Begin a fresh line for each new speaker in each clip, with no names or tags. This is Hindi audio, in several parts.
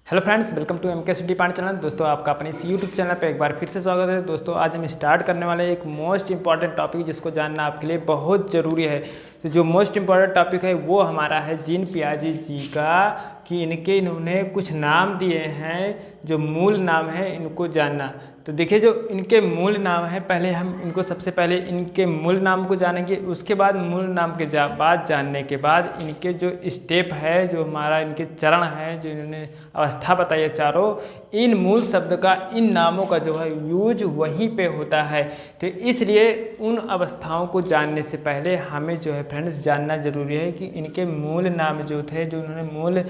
Hello friends, welcome to MK study point channel. दोस्तों, आपका अपने इस यूट्यूब चैनल पे एक बार फिर से स्वागत है। दोस्तों, आज हम स्टार्ट करने वाले एक मोस्ट इंपॉर्टेंट टॉपिक जिसको जानना आपके लिए बहुत ज़रूरी है। तो जो मोस्ट इंपॉर्टेंट टॉपिक है वो हमारा है जीन पियाजे जी का, कि इन्होंने कुछ नाम दिए हैं, जो मूल नाम है इनको जानना। तो देखिए, जो इनके मूल नाम है, पहले हम इनको सबसे पहले इनके मूल नाम को जानेंगे। उसके बाद मूल नाम के बाद जानने के बाद इनके जो स्टेप है, जो हमारा इनके चरण है, जो इन्होंने अवस्था बताई है चारों, इन मूल शब्द का, इन नामों का जो है यूज वहीं पे होता है। तो इसलिए उन अवस्थाओं को जानने से पहले हमें जो है फ्रेंड्स जानना जरूरी है कि इनके मूल नाम जो थे, जो उन्होंने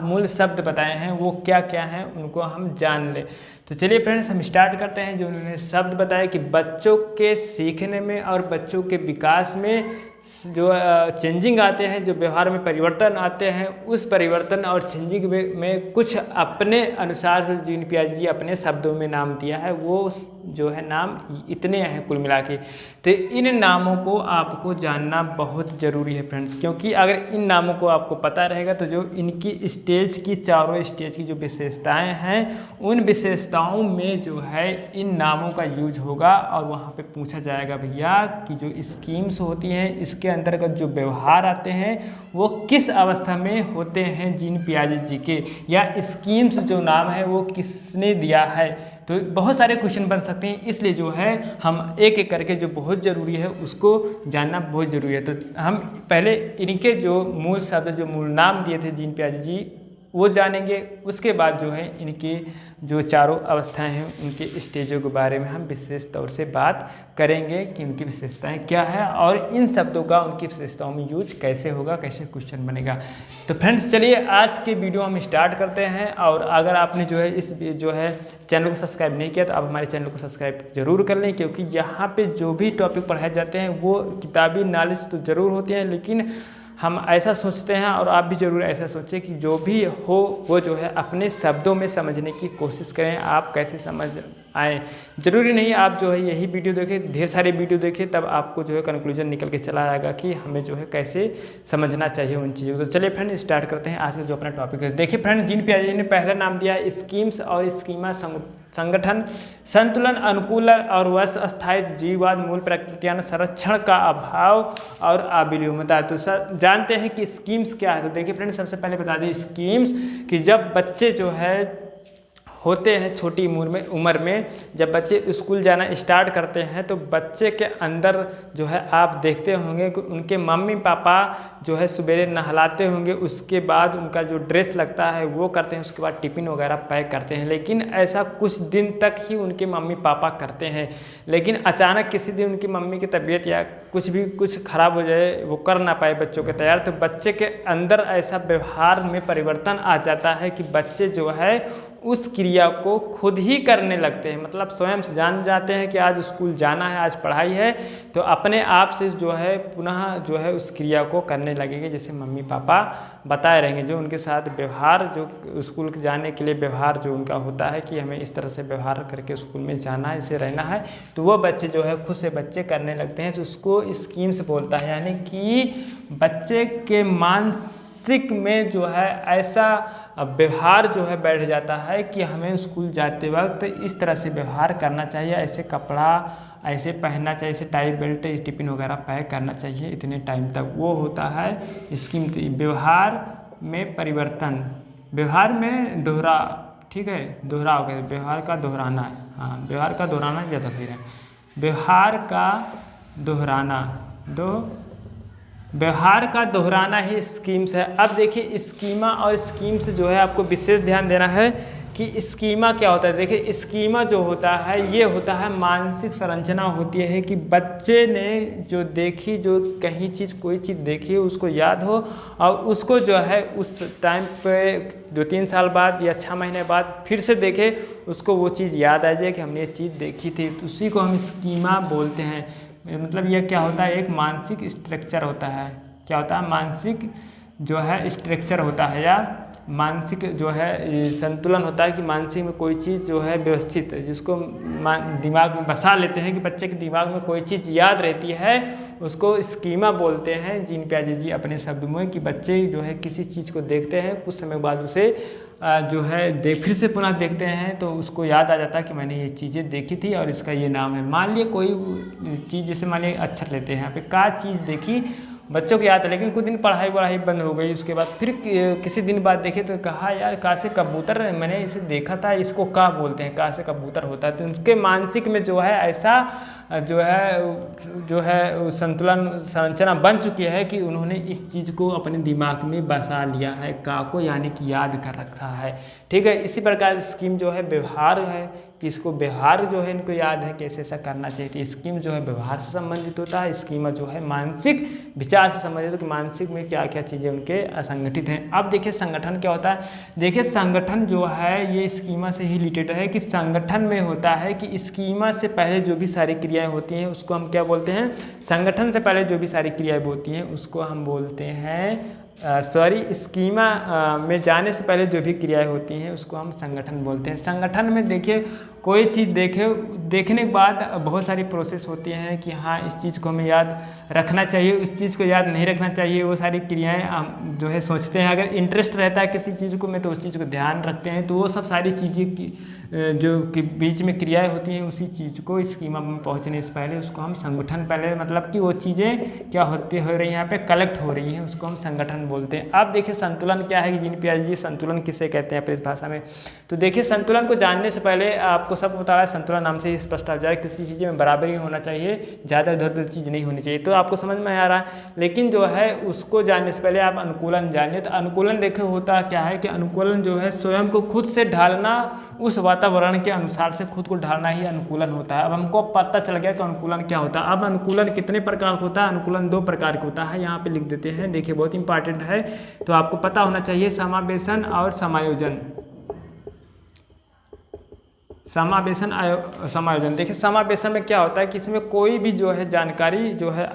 मूल शब्द बताए हैं वो क्या क्या हैं, उनको हम जान लें। तो चलिए फ्रेंड्स, हम स्टार्ट करते हैं। जो उन्होंने शब्द बताया कि बच्चों के सीखने में और बच्चों के विकास में जो चेंजिंग आते हैं, जो व्यवहार में परिवर्तन आते हैं, उस परिवर्तन और चेंजिंग में कुछ अपने अनुसार से जीन पियाजे जी अपने शब्दों में नाम दिया है। वो जो है नाम इतने हैं कुल मिला के। तो इन नामों को आपको जानना बहुत ज़रूरी है फ्रेंड्स, क्योंकि अगर इन नामों को आपको पता रहेगा तो जो इनकी स्टेज की, चारों स्टेज की जो विशेषताएं हैं, उन विशेषताओं में जो है इन नामों का यूज होगा। और वहाँ पे पूछा जाएगा भैया कि जो स्कीम्स होती हैं, इसके अंतर्गत जो व्यवहार आते हैं वो किस अवस्था में होते हैं जीन पियाजे जी के, या स्कीम्स जो नाम है वो किसने दिया है। तो बहुत सारे क्वेश्चन बन सकते हैं, इसलिए जो है हम एक एक करके जो बहुत ज़रूरी है उसको जानना बहुत ज़रूरी है। तो हम पहले इनके जो मूल शब्द, जो मूल नाम दिए थे जीन पियाजे जी, वो जानेंगे। उसके बाद जो है इनके जो चारों अवस्थाएं हैं, उनके स्टेजों के बारे में हम विशेष तौर से बात करेंगे कि उनकी विशेषताएं क्या है और इन शब्दों का उनकी विशेषताओं में यूज कैसे होगा, कैसे क्वेश्चन बनेगा। तो फ्रेंड्स, चलिए आज के वीडियो हम स्टार्ट करते हैं। और अगर आपने जो है इस चैनल को सब्सक्राइब नहीं किया तो आप हमारे चैनल को सब्सक्राइब जरूर कर लें, क्योंकि यहाँ पे जो भी टॉपिक पढ़ाए जाते हैं वो किताबी नॉलेज तो ज़रूर होती है, लेकिन हम ऐसा सोचते हैं और आप भी ज़रूर ऐसा सोचें कि जो भी हो वो जो है अपने शब्दों में समझने की कोशिश करें। आप कैसे समझ आए, ज़रूरी नहीं आप जो है यही वीडियो देखें, ढेर सारे वीडियो देखें, तब आपको जो है कंक्लूजन निकल के चला आएगा कि हमें जो है कैसे समझना चाहिए उन चीज़ों को। तो चलिए फ्रेंड, स्टार्ट करते हैं आज का जो अपना टॉपिक है। देखिए फ्रेंड, जीन पियाजे ने पहला नाम दिया है स्कीम्स और स्कीमा, संगठन, संतुलन, अनुकूल और अस्थायी जीववाद, मूल प्रकृतियान, संरक्षण का अभाव और अविलोम्यता। तो जानते हैं कि स्कीम्स क्या है। तो देखिए फ्रेंड, सबसे पहले बता दें स्कीम्स कि जब बच्चे जो है होते हैं छोटी उम्र में, जब बच्चे स्कूल जाना स्टार्ट करते हैं तो बच्चे के अंदर जो है आप देखते होंगे कि उनके मम्मी पापा जो है सवेरे नहलाते होंगे, उसके बाद उनका जो ड्रेस लगता है वो करते हैं, उसके बाद टिफ़िन वगैरह पैक करते हैं। लेकिन ऐसा कुछ दिन तक ही उनके मम्मी पापा करते हैं, लेकिन अचानक किसी दिन उनकी मम्मी की तबीयत या कुछ ख़राब हो जाए, वो कर ना पाए बच्चों के तैयार, तो बच्चे के अंदर ऐसा व्यवहार में परिवर्तन आ जाता है कि बच्चे जो है उस क्रिया को खुद ही करने लगते हैं। मतलब स्वयं से जान जाते हैं कि आज स्कूल जाना है, आज पढ़ाई है, तो अपने आप से जो है पुनः जो है उस क्रिया को करने लगेंगे जैसे मम्मी पापा बताए रहेंगे। जो उनके साथ व्यवहार, जो स्कूल जाने के लिए व्यवहार जो उनका होता है कि हमें इस तरह से व्यवहार करके स्कूल में जाना है, इसे रहना है, तो वो बच्चे जो है खुद से बच्चे करने लगते हैं। तो उसको स्कीम्स बोलता है, यानी कि बच्चे के मानसिक में जो है ऐसा व्यवहार जो है बैठ जाता है कि हमें स्कूल जाते वक्त इस तरह से व्यवहार करना चाहिए, ऐसे कपड़ा ऐसे पहनना चाहिए, ऐसे टाई बेल्ट, टिफ़िन वगैरह पैक करना चाहिए इतने टाइम तक। वो होता है स्कीम। व्यवहार में परिवर्तन, व्यवहार में दोहरा, ठीक है, दोहराव के व्यवहार का दोहराना है। हाँ, व्यवहार का दोहराना ज़्यादा सही है। व्यवहार का दोहराना, व्यवहार का दोहराना ही स्कीम्स है। अब देखिए स्कीमा और स्कीम्स जो है आपको विशेष ध्यान देना है कि स्कीमा क्या होता है। देखिए स्कीमा जो होता है ये होता है मानसिक संरचना होती है कि बच्चे ने जो देखी, जो कहीं चीज़, कोई चीज़ देखी उसको याद हो और उसको जो है उस टाइम पे 2-3 साल बाद या 6 महीने बाद फिर से देखे, उसको वो चीज़ याद आ जाए कि हमने ये चीज़ देखी थी, तो उसी को हम स्कीमा बोलते हैं। मतलब यह क्या होता है, एक मानसिक स्ट्रक्चर होता है। क्या होता है, मानसिक जो है स्ट्रक्चर होता है, या मानसिक जो है संतुलन होता है कि मानसिक में कोई चीज़ जो है व्यवस्थित है, जिसको दिमाग में बसा लेते हैं कि बच्चे के दिमाग में कोई चीज़ याद रहती है, उसको स्कीमा बोलते हैं जीन पियाजे जी अपने शब्द में। कि बच्चे जो है किसी चीज़ को देखते हैं, कुछ समय बाद उसे जो है फिर से पुनः देखते हैं तो उसको याद आ जाता है कि मैंने ये चीज़ें देखी थी और इसका ये नाम है। मान लिए कोई चीज़, जैसे मान लिया अक्षर लेते हैं, यहाँ पे का चीज़ देखी, बच्चों को याद है, लेकिन कुछ दिन पढ़ाई बंद हो गई। उसके बाद फिर किसी दिन बाद देखे तो कहा यार का से कबूतर, मैंने इसे देखा था, इसको का बोलते हैं, का से कबूतर होता है। तो उसके मानसिक में जो है ऐसा जो है संतुलन संरचना बन चुकी है कि उन्होंने इस चीज़ को अपने दिमाग में बसा लिया है, का को यानी कि याद कर रखा है। ठीक है, इसी प्रकार स्कीम जो है व्यवहार है कि इसको व्यवहार जो है इनको याद है कैसे ऐसा करना चाहिए। तो स्कीम जो है व्यवहार से संबंधित होता है, स्कीमा जो है मानसिक विचार से संबंधित, कि मानसिक में क्या क्या चीज़ें उनके असंगठित हैं। अब देखिए संगठन क्या होता है। देखिए संगठन जो है ये स्कीमा से ही रिलेटेड है कि संगठन में होता है कि स्कीमा से पहले जो भी सारी क्रियाएं होती हैं उसको हम क्या बोलते हैं, संगठन से पहले जो भी सारी क्रियाएं होती हैं उसको हम बोलते हैं स्कीमा में जाने से पहले जो भी क्रियाएं होती हैं उसको हम संगठन बोलते हैं। संगठन में देखिए कोई चीज़ देखने के बाद बहुत सारी प्रोसेस होती हैं कि हाँ इस चीज़ को हमें याद रखना चाहिए, उस चीज़ को याद नहीं रखना चाहिए। वो सारी क्रियाएं हम जो है सोचते हैं, अगर इंटरेस्ट रहता है किसी चीज़ को में तो उस चीज़ को ध्यान रखते हैं। तो वो सब सारी चीज़ें की जो कि बीच में क्रियाएं होती हैं उसी चीज़ को स्कीमा में पहुंचने से पहले उसको हम संगठन, पहले मतलब कि वो चीज़ें क्या हो रही हैं यहाँ पे कलेक्ट हो रही हैं, उसको हम संगठन बोलते हैं। अब देखिए संतुलन क्या है कि जीन पियाजे जी संतुलन किसे कहते हैं अपनी इस भाषा में। तो देखिए संतुलन को जानने से पहले आपको सब बता रहा है, संतुलन नाम से ही स्पष्ट हो जाए, किसी चीज़ में बराबरी होना चाहिए, ज़्यादा इधर उधर चीज़ नहीं होनी चाहिए। तो आपको समझ में आ रहा है। लेकिन जो है उसको जानने से पहले आप अनुकूलन जानिए। तो अनुकूलन देखिए होता क्या है कि अनुकूलन जो है स्वयं को खुद से ढालना, उस वातावरण के अनुसार से खुद को ढालना ही अनुकूलन होता है। अब हमको पता चल गया कि अनुकूलन क्या होता है। अब अनुकूलन कितने प्रकार का होता है, अनुकूलन 2 प्रकार का होता है, यहाँ पे लिख देते हैं। देखिए बहुत इंपॉर्टेंट है तो आपको पता होना चाहिए, समावेशन और समायोजन। समायोजन देखिए समावेशन में क्या होता है कि इसमें कोई भी जो है जानकारी जो है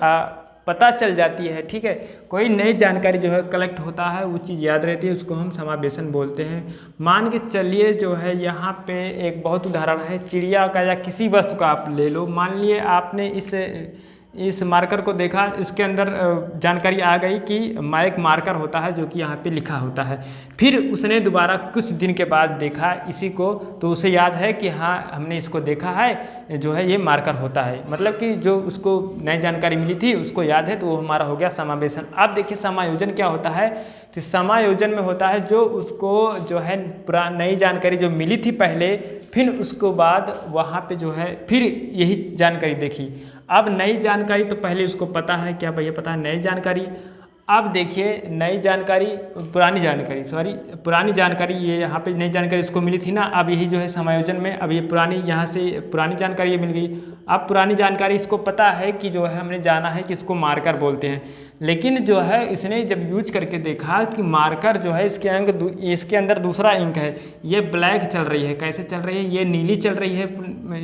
पता चल जाती है। ठीक है, कोई नई जानकारी जो है कलेक्ट होता है, वो चीज़ याद रहती है, उसको हम समावेशन बोलते हैं। मान के चलिए जो है यहाँ पे एक बहुत उदाहरण है चिड़िया का या किसी वस्तु का आप ले लो। मान लिए आपने इस मार्कर को देखा, इसके अंदर जानकारी आ गई कि एक मार्कर होता है जो कि यहाँ पे लिखा होता है। फिर उसने दोबारा कुछ दिन के बाद देखा इसी को, तो उसे याद है कि हाँ हमने इसको देखा है, जो है ये मार्कर होता है। मतलब कि जो उसको नई जानकारी मिली थी उसको याद है, तो वो हमारा हो गया समावेशन। अब देखिए समायोजन क्या होता है। तो समायोजन में होता है जो उसको जो है नई जानकारी जो मिली थी पहले, फिर उसको बाद वहाँ पे जो है फिर यही जानकारी देखी। अब नई जानकारी तो पहले उसको पता है, क्या भैया पता है नई जानकारी। अब देखिए नई जानकारी पुरानी जानकारी ये यहाँ पे नई जानकारी इसको मिली थी ना। अब यही जो है समायोजन में अब ये पुरानी यहाँ से पुरानी जानकारी ये मिल गई। अब पुरानी जानकारी इसको पता है कि जो है हमने जाना है कि इसको मार्कर बोलते हैं, लेकिन जो है इसने जब यूज करके देखा कि मार्कर जो है इसके अंदर दूसरा इंक है, ये ब्लैक चल रही है। कैसे चल रही है, ये नीली चल रही है,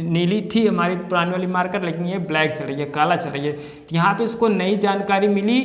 नीली थी हमारी पुरानी वाली मार्कर, लेकिन ये ब्लैक चल रही है, काला चल रही है। तो यहाँ पे इसको नई जानकारी मिली,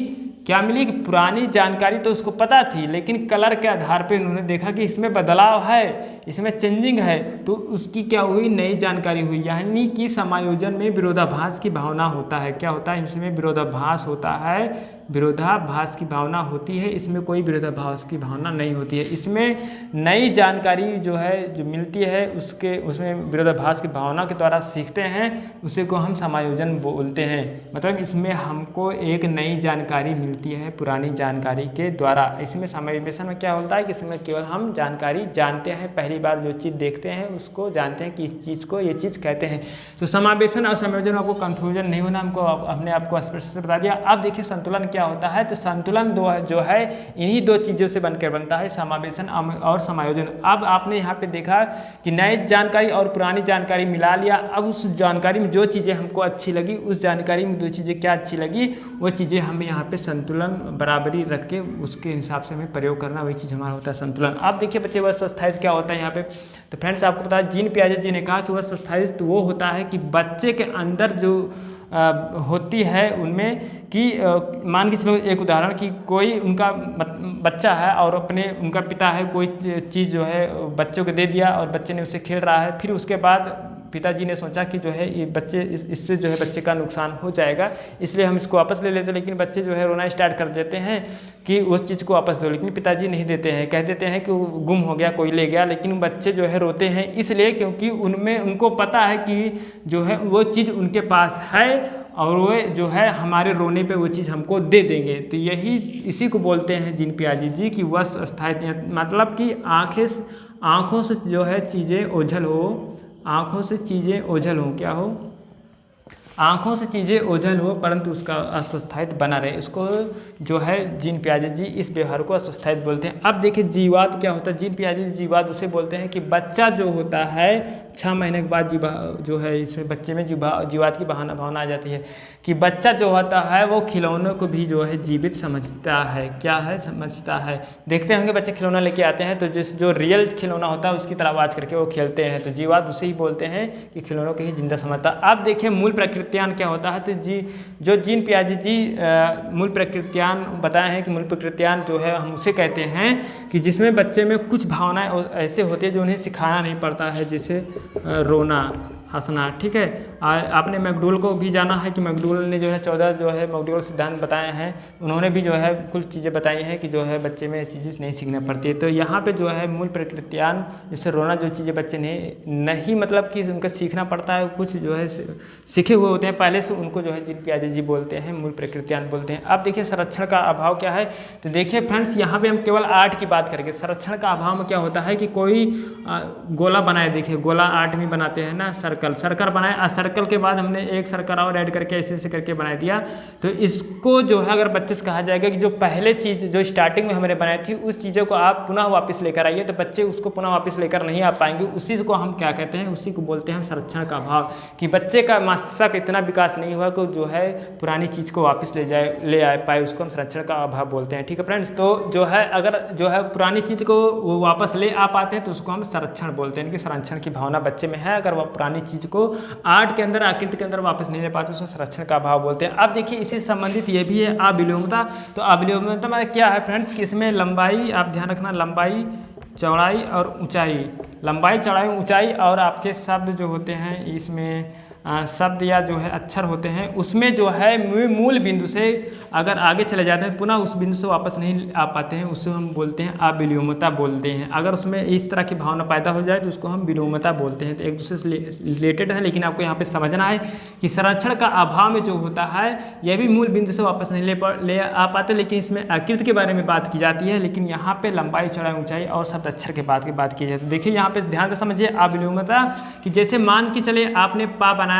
क्या मिली कि पुरानी जानकारी तो उसको पता थी, लेकिन कलर के आधार पे उन्होंने देखा कि इसमें बदलाव है, इसमें चेंजिंग है, तो उसकी क्या हुई नई जानकारी हुई। यानी कि समायोजन में विरोधाभास की भावना होता है। क्या होता है इसमें विरोधाभास होता है, विरोधाभास की भावना होती है, इसमें कोई विरोधाभास की भावना नहीं होती है। इसमें नई जानकारी जो है जो मिलती है उसमें विरोधाभास की भावना के द्वारा सीखते हैं, उसी को हम समायोजन बोलते हैं। मतलब इसमें हमको एक नई जानकारी मिलती है पुरानी जानकारी के द्वारा। इसमें समावेशन में क्या होता है कि इसमें केवल हम जानकारी जानते हैं, पहली बार जो चीज़ देखते हैं उसको जानते हैं कि इस चीज़ को ये चीज़ कहते हैं। तो समावेशन और समायोजन में आपको कन्फ्यूजन नहीं होना, हमको अपने आपको स्पष्ट से बता दिया। अब देखिए संतुलन क्या होता है। तो संतुलन जो है इन्हीं 2 चीज़ों से बनकर बनता है, समावेशन और समायोजन। अब आपने यहाँ पे देखा कि नई जानकारी और पुरानी जानकारी मिला लिया। अब उस जानकारी में जो चीज़ें हमको अच्छी लगी, उस जानकारी में 2 चीज़ें क्या अच्छी लगी, वो चीज़ें हमें यहाँ पे संतुलन बराबरी रख के उसके हिसाब से हमें प्रयोग करना, वही चीज़ हमारा होता है संतुलन। अब देखिए बच्चे वह स्थायित्व क्या होता है यहाँ पे। तो फ्रेंड्स आपको पता है जीन पियाजे जी ने कहा कि वह स्थायित्व वो होता है कि बच्चे के अंदर जो होती है उनमें कि मान के चलो एक उदाहरण कि कोई उनका बच्चा है और उनका पिता है, कोई चीज़ जो है बच्चों को दे दिया और बच्चे ने उसे खेल रहा है, फिर पिताजी ने सोचा कि जो है ये बच्चे इससे जो है बच्चे का नुकसान हो जाएगा, इसलिए हम इसको वापस ले लेते हैं। लेकिन बच्चे जो है रोना स्टार्ट कर देते हैं कि उस चीज़ को वापस दो, लेकिन पिताजी नहीं देते हैं, कह देते हैं कि गुम हो गया, कोई ले गया। लेकिन बच्चे जो है रोते हैं इसलिए क्योंकि उनको पता है कि जो है वो चीज़ उनके पास है और वो जो है हमारे रोने पे वो चीज़ हमको दे देंगे। तो यही इसी को बोलते हैं जीन पियाजे जी की वश स्थायी, मतलब कि आँखों से जो है चीज़ें ओझल हो, आँखों से चीज़ें ओझल हो, क्या हो, आँखों से चीज़ें ओझल हो परंतु उसका अस्वस्थायित्व बना रहे, इसको जो है जीन पियाजे जी इस व्यवहार को अस्वस्थायित्व बोलते हैं। अब देखिए जीवात क्या होता है, जीन पियाजे जी जीवात उसे बोलते हैं कि बच्चा जो होता है 6 महीने के बाद जो है इसमें बच्चे में जीवात की भावना आ जाती है कि बच्चा जो होता है वो खिलौनों को भी जो है जीवित समझता है, क्या है, समझता है। देखते होंगे बच्चे खिलौना लेके आते हैं तो जो रियल खिलौना होता है उसकी तरह आवाज़ करके वो खेलते हैं, तो जीवात उसे ही बोलते हैं कि खिलौनों को ही जिंदा समझता। अब देखिए मूल प्रकृत्यान क्या होता है, तो जो जीन पियाजे जी मूल प्रकृत्यान बताए हैं कि मूल प्रकृत्यान जो है हम उसे कहते हैं कि जिसमें बच्चे में कुछ भावनाएं ऐसे होती है जो उन्हें सिखाना नहीं पड़ता है, जैसे रोना, हंसना, ठीक है। आपने मैकडूगल को भी जाना है कि मैकडूगल ने जो है 14 जो है मैकडूगल सिद्धांत बताए हैं, उन्होंने भी जो है कुछ चीज़ें बताई हैं कि जो है बच्चे में ऐसी चीज़ नहीं सीखना पड़ती है। तो यहाँ पे जो है मूल प्रकृत्यान जैसे रोना, जो चीज़ें बच्चे नहीं मतलब कि उनका सीखना पड़ता है, कुछ जो है सीखे हुए होते हैं पहले से, उनको जो है जीन पियाजे जी बोलते हैं, मूल प्रकृत्यान बोलते हैं। अब देखिए संरक्षण का अभाव क्या है, तो देखिए फ्रेंड्स यहाँ पे हम केवल आर्ट की बात करेंगे। संरक्षण का अभाव में क्या होता है कि कोई गोला बनाए, देखिए गोला आर्ट में बनाते हैं ना, सर्कल बनाए, सर्कल के बाद हमने एक सर्कल और ऐड करके ऐसे करके बना दिया। तो इसको जो है अगर बच्चे से कहा जाएगा कि जो पहले चीज़ जो स्टार्टिंग में हमने बनाई थी उस चीज़ों को आप पुनः वापस लेकर आइए, तो बच्चे उसको पुनः वापस लेकर नहीं आ पाएंगे। उसी को हम क्या कहते हैं, उसी को बोलते हैं संरक्षण का अभाव, कि बच्चे का मस्तिष्क इतना विकास नहीं हुआ कि जो है पुरानी चीज़ को वापस ले आ पाए, उसको हम संरक्षण का अभाव बोलते हैं, ठीक है फ्रेंड्स। तो जो है अगर जो है पुरानी चीज़ को वो वापस ले आ पाते हैं तो उसको हम संरक्षण बोलते हैं, कि संरक्षण की भावना बच्चे में है, अगर वह पुरानी चीज़ को आर्ट के अंदर, आकृति के अंदर वापस नहीं ले पाते उसको संरक्षण का अभाव बोलते हैं। अब देखिए इसी संबंधित ये भी है अविलोमता। तो अविलोमता में क्या है फ्रेंड्स कि इसमें लंबाई, आप ध्यान रखना, लंबाई, चौड़ाई और ऊंचाई, लंबाई, चौड़ाई, ऊंचाई और आपके शब्द जो होते हैं इसमें शब्द या जो है अक्षर होते हैं, उसमें जो है मूल बिंदु से अगर आगे चले जाते हैं पुनः उस बिंदु से वापस नहीं आ पाते हैं, उससे हम बोलते हैं अविलोमता बोलते हैं। अगर उसमें इस तरह की भावना पैदा हो जाए तो उसको हम विलोमता बोलते हैं। तो एक दूसरे से रिलेटेड है, लेकिन आपको यहाँ पे समझना है कि संरक्षण का अभाव में जो होता है यह भी मूल बिंदु से वापस नहीं ले आ पाते, लेकिन इसमें आकृति के बारे में बात की जाती है, लेकिन यहाँ पे लंबाई, चौड़ाई, ऊंचाई और शब्द अक्षर के बात की जाती है। देखिए यहाँ पे ध्यान से समझिए अविलोमता, कि जैसे मान के चले आपने पा बनाया,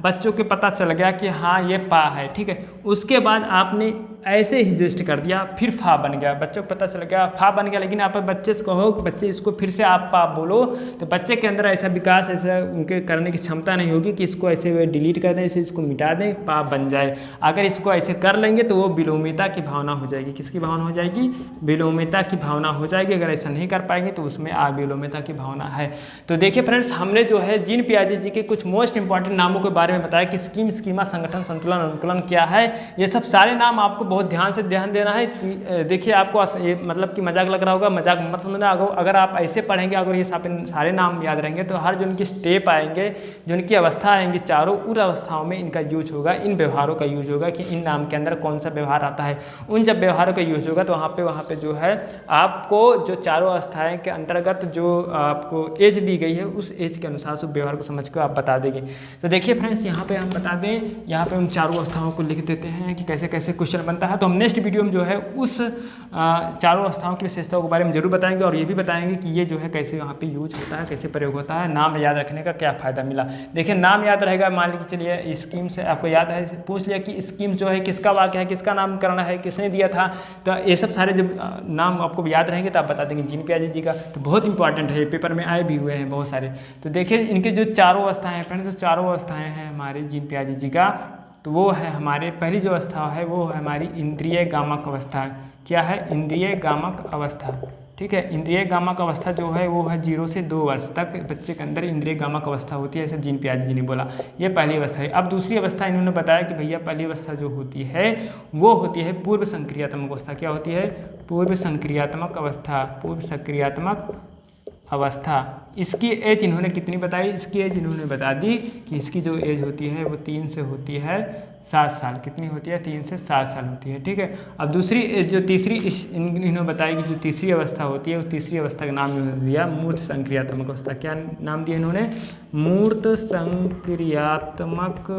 बच्चों को पता चल गया कि हाँ ये पा है, ठीक है, उसके बाद आपने ऐसे ही जस्ट कर दिया, फिर फा बन गया, बच्चों को पता चल गया फा बन गया, लेकिन आप बच्चे से कहो कि बच्चे इसको फिर से आप पा बोलो, तो बच्चे के अंदर ऐसा विकास, ऐसा उनके करने की क्षमता नहीं होगी कि इसको ऐसे वे डिलीट कर दें, इसे इसको मिटा दें, पा बन जाए। अगर इसको ऐसे कर लेंगे तो वो विलोमिता की भावना हो जाएगी। किसकी भावना हो जाएगी? विलोमिता की भावना हो जाएगी। अगर ऐसा नहीं कर पाएंगे तो उसमें अविलोमिता की भावना है। तो देखिए फ्रेंड्स, हमने जो है जीन पियाजे जी के कुछ मोस्ट इंपॉर्टेंट नामों के बारे में बताया कि स्कीम, स्कीमा, संगठन, संतुलन, अनुकूलन क्या है। ये सब सारे नाम आपको बहुत ध्यान से ध्यान देना है। देखिए आपको मतलब कि मजाक लग रहा होगा, मजाक मत समझना। अगर आप ऐसे पढ़ेंगे, अगर ये सारे नाम याद रहेंगे तो हर जो उनकी स्टेप आएंगे, जो उनकी अवस्था आएंगी चारों, उन अवस्थाओं में इनका यूज होगा, इन व्यवहारों का यूज होगा कि इन नाम के अंदर कौन सा व्यवहार आता है। उन जब व्यवहारों का यूज होगा तो वहाँ पे जो है आपको जो चारों अवस्थाएं के अंतर्गत जो आपको एज दी गई है उस एज के अनुसार उस व्यवहार को समझ कर आप बता देंगे। तो देखिए फ्रेंड्स, यहाँ पे हम बता दें, यहाँ पे हम चारों अवस्थाओं को लिख देते हैं कि कैसे कैसे क्वेश्चन बनता है। तो हम नेक्स्ट वीडियो में जो है उस चारों अवस्थाओं की विशेषताओं के बारे में जरूर बताएंगे और ये भी बताएंगे कि ये जो है कैसे यहाँ पे यूज होता है, कैसे प्रयोग होता है, नाम याद रखने का क्या फ़ायदा मिला। देखिए नाम याद रहेगा, मान लीजिए चलिए स्कीम से आपको याद है, पूछ लिया कि स्कीम जो है किसका वाक्य है, किसका नामकरण है, किसने दिया था, तो ये सब सारे जब नाम आपको याद रहेंगे तो आप बता देंगे जीन पियाजे जी का। तो बहुत इंपॉर्टेंट है, पेपर में आए भी हुए हैं बहुत सारे। तो देखिए इनके जो चारों अवस्थाएं हैं फ्रेंड्स, चारों अवस्थाएं हैं हमारे जीन पियाजे जी का। तो वो है हमारे पहली जो अवस्था है वो है हमारी इंद्रिय गामक अवस्था। क्या है? इंद्रिय गामक अवस्था। ठीक है, इंद्रिय गामक अवस्था जो है वो है 0 से 2 वर्ष तक बच्चे के अंदर इंद्रिय गामक अवस्था होती है, ऐसे जीन पियाजे जी ने बोला। ये पहली अवस्था है। अब दूसरी अवस्था इन्होंने बताया कि भैया पहली अवस्था जो होती है वो होती है पूर्व संक्रियात्मक अवस्था। क्या होती है? पूर्व संक्रियात्मक अवस्था। पूर्व संक्रियात्मक अवस्था, इसकी एज इन्होंने कितनी बताई, इसकी एज इन्होंने बता दी कि इसकी जो एज होती है वो 3 से होती है 7 साल। कितनी होती है, 3 से 7 साल होती है, ठीक है। अब दूसरी एज जो तीसरी इन्होंने बताई कि जो तीसरी अवस्था होती है, उस तीसरी अवस्था का नाम इन्होंने दिया मूर्त संक्रियात्मक अवस्था। क्या नाम दिया इन्होंने, मूर्त संक्रियात्मक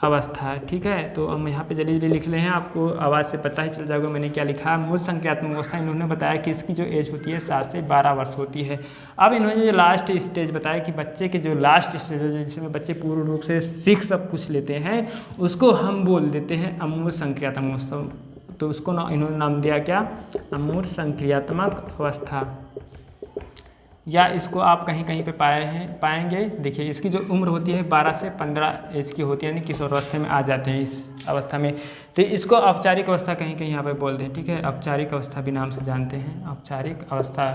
अवस्था, ठीक है। तो हम यहाँ पे जल्दी जल्दी लिख रहे हैं, आपको आवाज़ से पता ही चल जाएगा मैंने क्या लिखा है। मूल संक्रियात्मक अवस्था इन्होंने बताया कि इसकी जो एज होती है 7 से 12 वर्ष होती है। अब इन्होंने जो लास्ट स्टेज बताया कि बच्चे के जो लास्ट स्टेज है जिसमें बच्चे पूर्ण रूप से सीख सब कुछ लेते हैं, उसको हम बोल देते हैं अमूर्त संक्रियात्मक अवस्था। तो उसको इन्होंने नाम दिया क्या, अमूर्त संक्रियात्मक अवस्था, या इसको आप कहीं कहीं पे पाएंगे। देखिए इसकी जो उम्र होती है 12 से 15 एज की होती है, यानी किशोरावस्था में आ जाते हैं इस अवस्था में। तो इसको औपचारिक अवस्था कहीं कहीं यहाँ पे बोलते हैं, ठीक है। औपचारिक अवस्था भी नाम से जानते हैं, औपचारिक अवस्था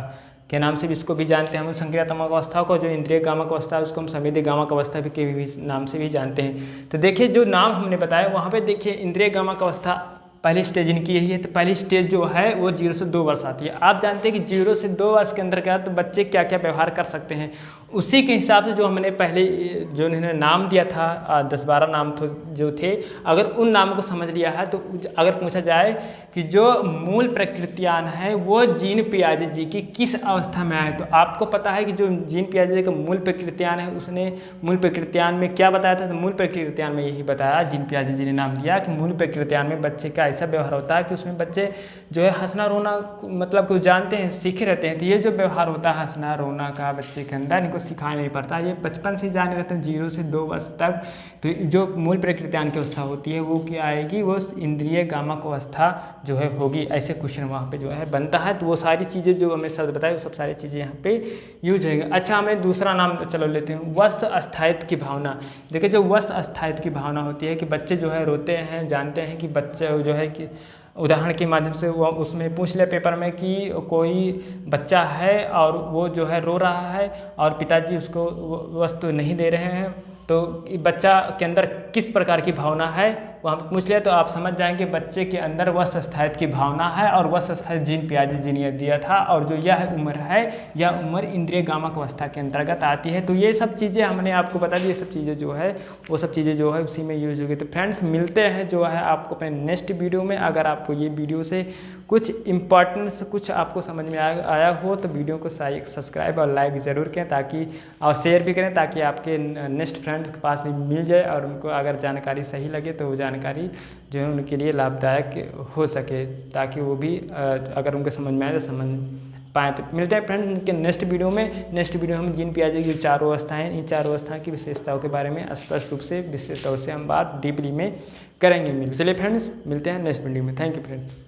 के नाम से भी इसको भी जानते हैं हम संक्रियात्मक अवस्था को। जो इंद्रिय गामक अवस्था है उसको हम संवेदी गामक अवस्था भी के भी नाम से भी जानते हैं। तो देखिए जो नाम हमने बताया वहाँ पे देखिए इंद्रिय गामक अवस्था पहली स्टेज इनकी यही है। तो पहली स्टेज जो है वो 0 से 2 वर्ष आती है। आप जानते हैं कि 0 से 2 वर्ष के अंदर क्या तो बच्चे क्या क्या व्यवहार कर सकते हैं, उसी के हिसाब से जो हमने पहले जो इन्होंने नाम दिया था 10-12 नाम जो थे, अगर उन नाम को समझ लिया है तो अगर पूछा जाए कि जो मूल प्रकृतियान है वो जीन पियाजे जी की किस अवस्था में आए, तो आपको पता है कि जो जीन पियाजे जी का मूल प्रकृतियान है उसने मूल प्रकृतियान में क्या बताया था। तो मूल प्रकृतियान में यही बताया, जीन पियाजे जी ने नाम दिया कि मूल प्रकृतियान में बच्चे का ऐसा व्यवहार होता है कि उसमें बच्चे जो है हंसना रोना मतलब कुछ जानते हैं, सीखे रहते हैं। तो ये जो व्यवहार होता है हंसना रोना का बच्चे के अंदर, इनको सिखाया नहीं पड़ता, ये बचपन से जाने रहते हैं 0 से 2 वर्ष तक। तो जो मूल प्रकृतियान की अवस्था होती है वो क्या आएगी, वो इंद्रिय गामक अवस्था जो है होगी। ऐसे क्वेश्चन वहाँ पे जो है बनता है। तो वो सारी चीज़ें जो हमें शब्द बताए वो सब सारी चीज़ें यहाँ पे यूज होंगे। अच्छा हमें दूसरा नाम चलो लेते हैं, वस्त अस्थायित्व की भावना। देखिए जो वस्त अस्थायित्व की भावना होती है कि बच्चे जो है रोते हैं, जानते हैं कि बच्चे जो है कि उदाहरण के माध्यम से वो उसमें पूछ ले पेपर में कि कोई बच्चा है और वो जो है रो रहा है और पिताजी उसको वस्तु नहीं दे रहे हैं, तो बच्चा के अंदर किस प्रकार की भावना है वहाँ पर पूछ लिया, तो आप समझ जाएंगे बच्चे के अंदर वस्त अस्थायित्व की भावना है। और वस्त अस्थायित्व जीन पियाजे जी ने दिया था, और जो यह उम्र है यह उम्र इंद्रिय गामक अवस्था के अंतर्गत आती है। तो ये सब चीज़ें हमने आपको बता दी, ये सब चीज़ें जो है वो सब चीज़ें जो है उसी में यूज होगी। तो फ्रेंड्स मिलते हैं जो है आपको अपने नेक्स्ट वीडियो में। अगर आपको ये वीडियो से कुछ इंपॉर्टेंस कुछ आपको समझ में आया हो तो वीडियो को सब्सक्राइब और लाइक ज़रूर करें, ताकि और शेयर भी करें, ताकि आपके नेक्स्ट फ्रेंड्स के पास भी मिल जाए और उनको अगर जानकारी सही लगे तो वो जानकारी जो है उनके लिए लाभदायक हो सके, ताकि वो भी अगर उनको समझ में आए तो समझ पाएँ। तो मिलते हैं फ्रेंड्स इनके नेक्स्ट वीडियो में। नेक्स्ट वीडियो हम जीन पियाजे की चारों अवस्थाएँ, इन चारों अवस्थाओं की विशेषताओं के बारे में स्पष्ट रूप से विशेष तौर से हम बात डीपली में करेंगे। चलिए फ्रेंड्स मिलते हैं नेक्स्ट वीडियो में। Thank you friends.